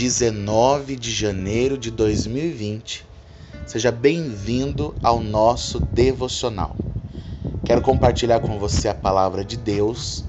19 de janeiro de 2020. Seja bem-vindo ao nosso devocional. Quero compartilhar com você a palavra de Deus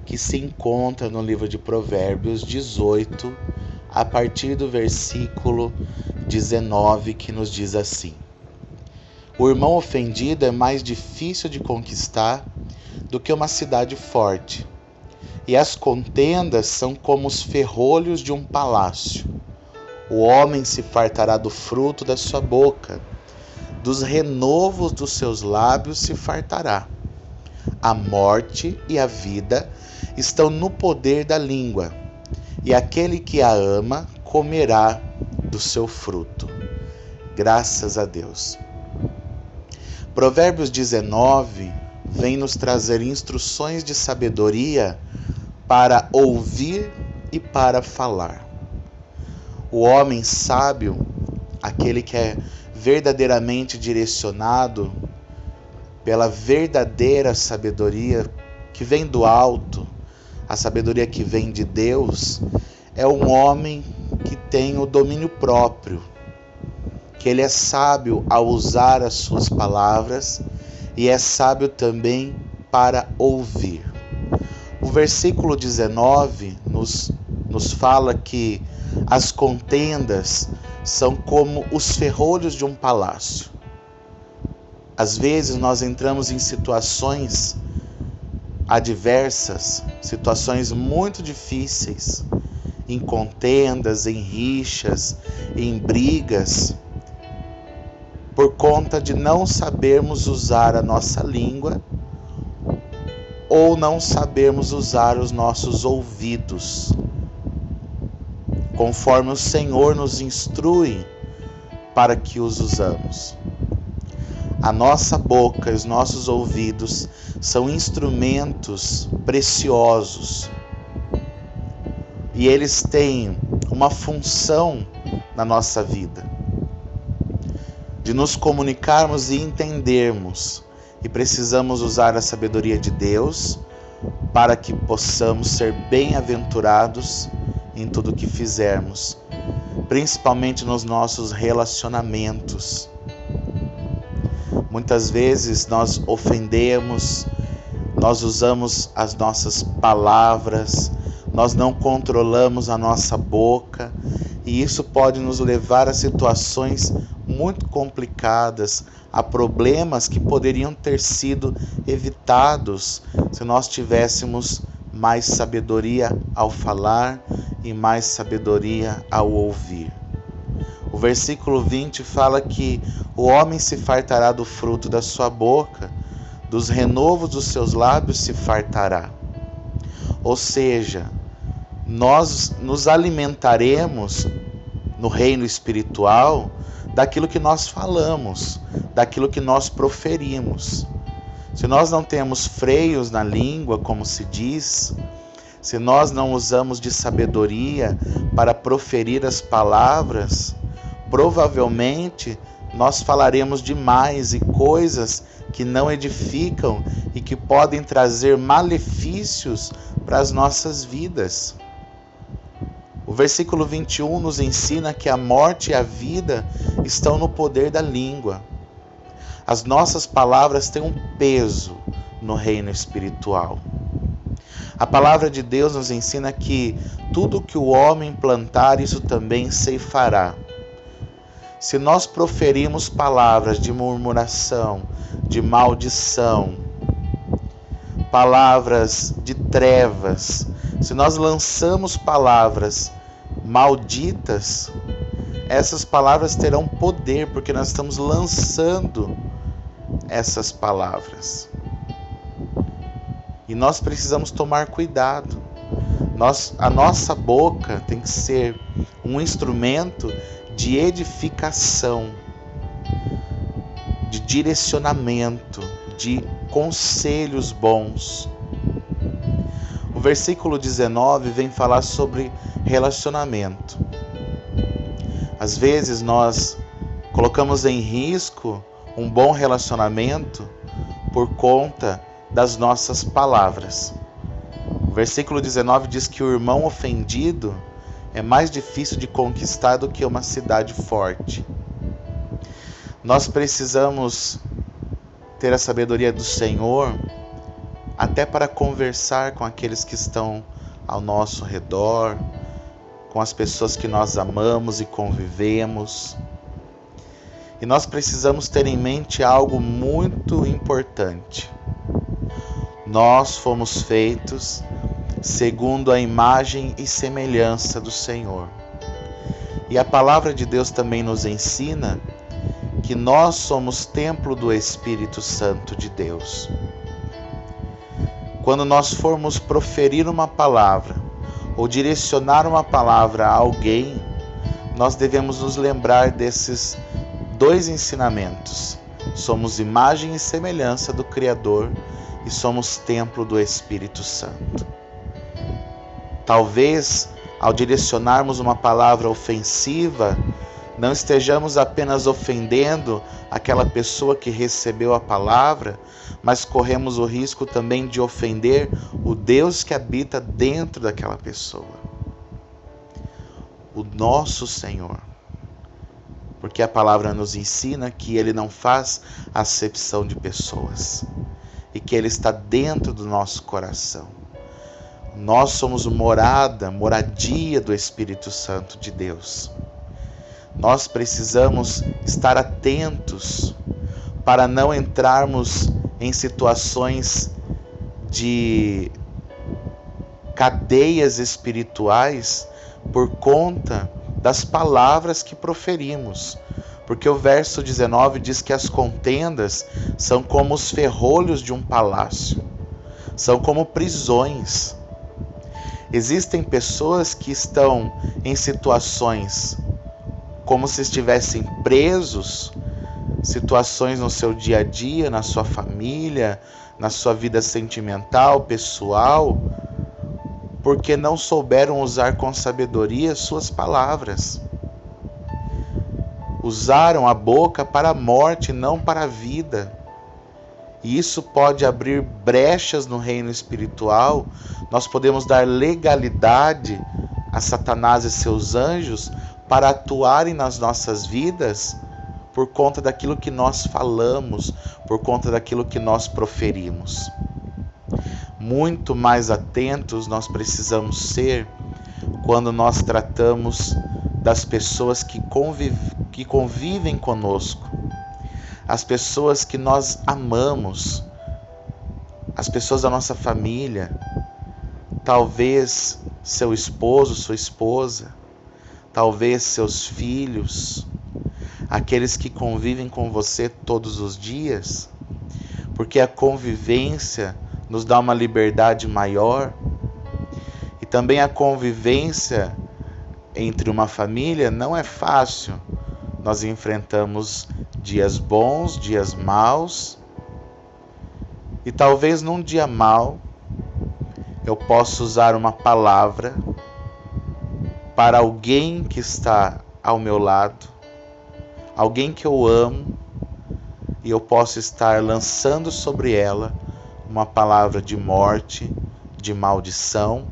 que se encontra no livro de Provérbios 18, a partir do versículo 19, que nos diz assim: O irmão ofendido é mais difícil de conquistar do que uma cidade forte, e as contendas são como os ferrolhos de um palácio. O homem se fartará do fruto da sua boca, dos renovos dos seus lábios se fartará. A morte e a vida estão no poder da língua, e aquele que a ama comerá do seu fruto. Graças a Deus. Provérbios 19 vem nos trazer instruções de sabedoria para ouvir e para falar. O homem sábio, aquele que é verdadeiramente direcionado pela verdadeira sabedoria que vem do alto, a sabedoria que vem de Deus, é um homem que tem o domínio próprio, que ele é sábio ao usar as suas palavras e é sábio também para ouvir. O versículo 19 nos fala que as contendas são como os ferrolhos de um palácio. Às vezes nós entramos em situações adversas, situações muito difíceis, em contendas, em rixas, em brigas, por conta de não sabermos usar a nossa língua ou não sabermos usar os nossos ouvidos, conforme o Senhor nos instrui para que os usamos. A nossa boca e os nossos ouvidos são instrumentos preciosos e eles têm uma função na nossa vida, de nos comunicarmos e entendermos, e precisamos usar a sabedoria de Deus para que possamos ser bem-aventurados em tudo que fizermos, principalmente nos nossos relacionamentos. Muitas vezes nós ofendemos, nós usamos as nossas palavras, nós não controlamos a nossa boca, e isso pode nos levar a situações muito complicadas, a problemas que poderiam ter sido evitados se nós tivéssemos mais sabedoria ao falar e mais sabedoria ao ouvir. O versículo 20 fala que o homem se fartará do fruto da sua boca, dos renovos dos seus lábios se fartará. Ou seja, nós nos alimentaremos no reino espiritual daquilo que nós falamos, daquilo que nós proferimos. Se nós não temos freios na língua, como se diz, se nós não usamos de sabedoria para proferir as palavras, provavelmente nós falaremos demais e coisas que não edificam e que podem trazer malefícios para as nossas vidas. O versículo 21 nos ensina que a morte e a vida estão no poder da língua. As nossas palavras têm um peso no reino espiritual. A palavra de Deus nos ensina que tudo que o homem plantar, isso também ceifará. Se nós proferimos palavras de murmuração, de maldição, palavras de trevas, se nós lançamos palavras malditas, essas palavras terão poder, porque nós estamos lançando essas palavras. E nós precisamos tomar cuidado. A nossa boca tem que ser um instrumento de edificação, de direcionamento, de conselhos bons. O versículo 19 vem falar sobre relacionamento. Às vezes nós colocamos em risco um bom relacionamento por conta das nossas palavras. O versículo 19 diz que o irmão ofendido é mais difícil de conquistar do que uma cidade forte. Nós precisamos ter a sabedoria do Senhor até para conversar com aqueles que estão ao nosso redor, com as pessoas que nós amamos e convivemos. E nós precisamos ter em mente algo muito importante. Nós fomos feitos segundo a imagem e semelhança do Senhor. E a palavra de Deus também nos ensina que nós somos templo do Espírito Santo de Deus. Quando nós formos proferir uma palavra ou direcionar uma palavra a alguém, nós devemos nos lembrar desses dois ensinamentos. Somos imagem e semelhança do Criador e somos templo do Espírito Santo. Talvez, ao direcionarmos uma palavra ofensiva, não estejamos apenas ofendendo aquela pessoa que recebeu a palavra, mas corremos o risco também de ofender o Deus que habita dentro daquela pessoa. O nosso Senhor. Porque a palavra nos ensina que Ele não faz acepção de pessoas e que Ele está dentro do nosso coração. Nós somos moradia do Espírito Santo de Deus. Nós precisamos estar atentos para não entrarmos em situações de cadeias espirituais por conta das palavras que proferimos. Porque o verso 19 diz que as contendas são como os ferrolhos de um palácio, são como prisões. Existem pessoas que estão em situações como se estivessem presos, situações no seu dia a dia, na sua família, na sua vida sentimental, pessoal, porque não souberam usar com sabedoria suas palavras. Usaram a boca para a morte, não para a vida. E isso pode abrir brechas no reino espiritual. Nós podemos dar legalidade a Satanás e seus anjos para atuarem nas nossas vidas por conta daquilo que nós falamos, por conta daquilo que nós proferimos. Muito mais atentos nós precisamos ser quando nós tratamos das pessoas que convivem conosco, as pessoas que nós amamos, as pessoas da nossa família, talvez seu esposo, sua esposa, talvez seus filhos, aqueles que convivem com você todos os dias, porque a convivência nos dá uma liberdade maior e também a convivência entre uma família não é fácil. Nós enfrentamos dias bons, dias maus e talvez num dia mau eu possa usar uma palavra para alguém que está ao meu lado, alguém que eu amo, e eu posso estar lançando sobre ela uma palavra de morte, de maldição,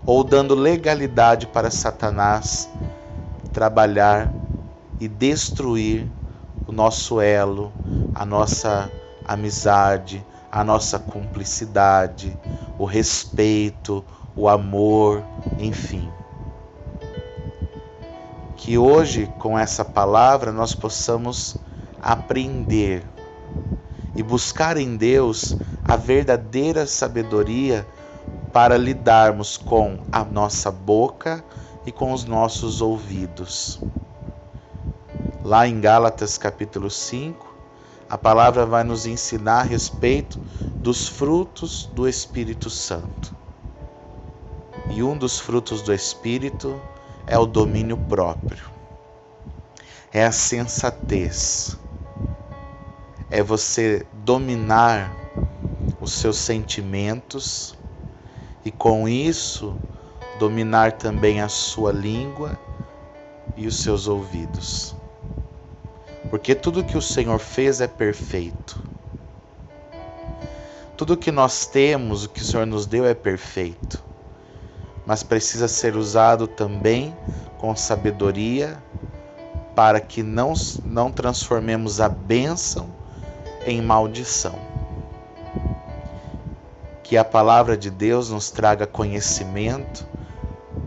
ou dando legalidade para Satanás trabalhar e destruir o nosso elo, a nossa amizade, a nossa cumplicidade, o respeito, o amor, enfim. Que hoje, com essa palavra, nós possamos aprender e buscar em Deus a verdadeira sabedoria para lidarmos com a nossa boca e com os nossos ouvidos. Lá em Gálatas capítulo 5, a palavra vai nos ensinar a respeito dos frutos do Espírito Santo. E um dos frutos do Espírito é o domínio próprio, é a sensatez, é você dominar os seus sentimentos e com isso dominar também a sua língua e os seus ouvidos. Porque tudo que o Senhor fez é perfeito. Tudo que nós temos, o que o Senhor nos deu é perfeito. mas precisa ser usado também com sabedoria para que não transformemos a bênção em maldição. Que a palavra de Deus nos traga conhecimento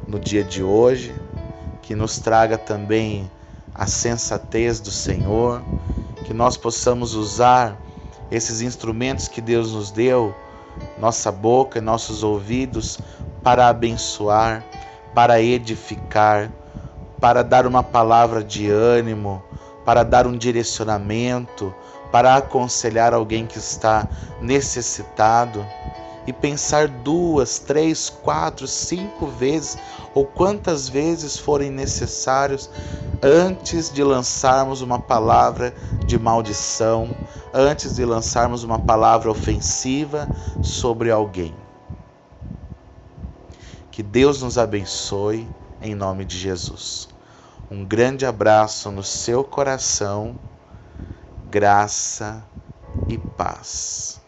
no dia de hoje, que nos traga também a sensatez do Senhor, que nós possamos usar esses instrumentos que Deus nos deu, nossa boca e nossos ouvidos, para abençoar, para edificar, para dar uma palavra de ânimo, para dar um direcionamento, para aconselhar alguém que está necessitado, e pensar 2, 3, 4, 5 vezes ou quantas vezes forem necessários antes de lançarmos uma palavra de maldição, antes de lançarmos uma palavra ofensiva sobre alguém. Que Deus nos abençoe em nome de Jesus. Um grande abraço no seu coração, graça e paz.